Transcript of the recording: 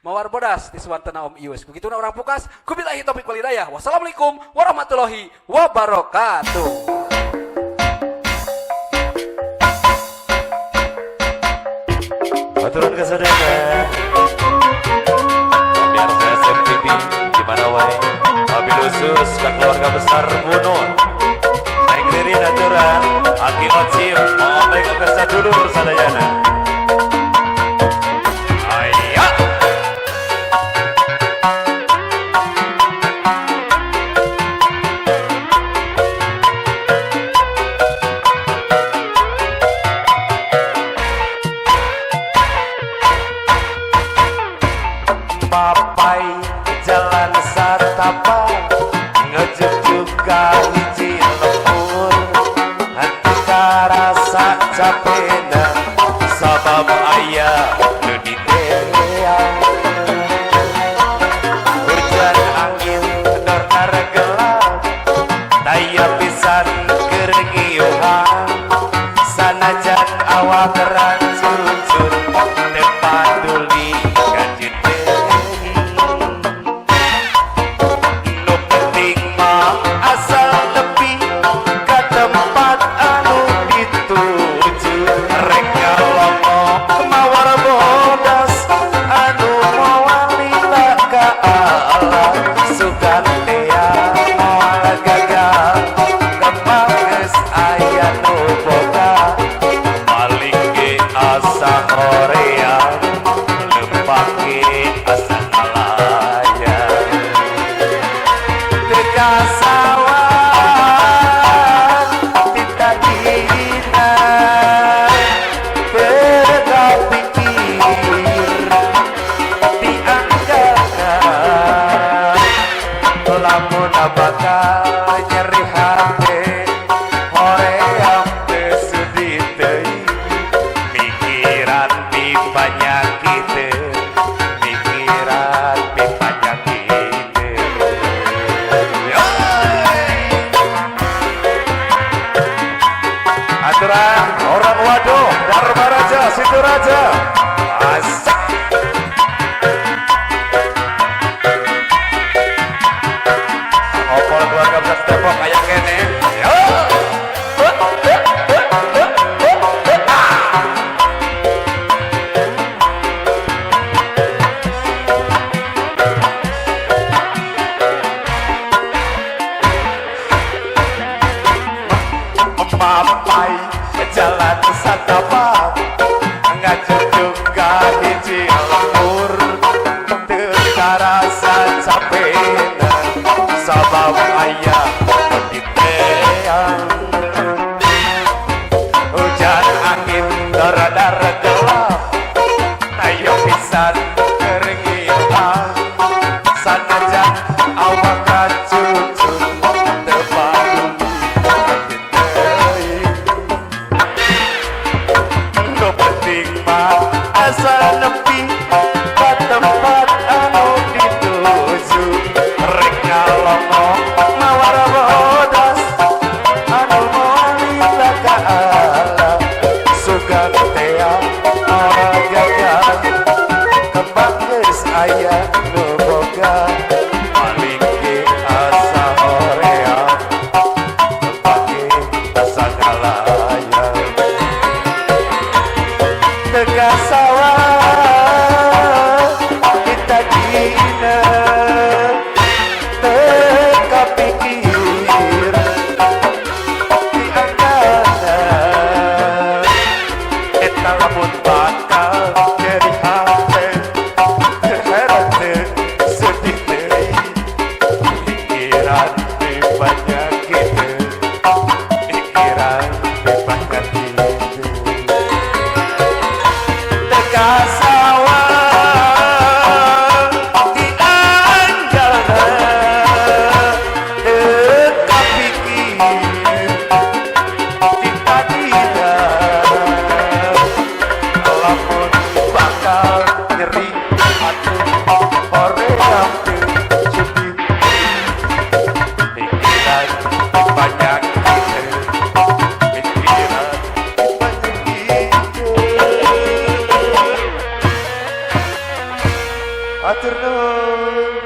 mawar bodas di suantana Om Ius. Begitu orang pukas, kubillahi taufik wal hidayah. Wassalamualaikum warahmatullahi wabarakatuh. Aturan kesadangan biar saya SMTV dimana wae wabil khusus ke keluarga besar Bunun naik diri aturan akibat sim mau baik ke sadulur sadayana. Aya papai jalan satapa ngejuk juga hiji lembur hati karasa capena sabab ayah nu di dereang hujan angin dor gelap daya pisan kerengiuhan sanajan awak rancucun tepaduli asal tepi ke tempat anu dituju reka lomo mawar bodas anu mawalila ka Allah sugantea moal gagal kepanges aya nu boga paling ge asa korea lempake asa malaya kasawan tidak dihina beda pikir dianggarkan lamun bakal nyeri hati hoream besudi teuing mikiran di penyakit mikiran di penyakit. Aturan orang waduh Dharma Raja Situ Raja asik opol keluarga besar Depok kayak kene yo papai jalan satapa ngajuk juga hiji lembur teu karasa capena sabab ayah di teang hujan angin dar gelap ayo pisan kerengiuhan sanajan awak kacucun tepadu asal nepi ke tempat anu dituju reka lomo mawar bodas anu molila ka Allah sugantea moal gagal kembang geus aya nu boga paling ge asa horea pake asa kalaya tegasawan kita dina teka pikir dianggarkan eta lamun bakal nyeri hati heret sedih teuing Atur nuhun.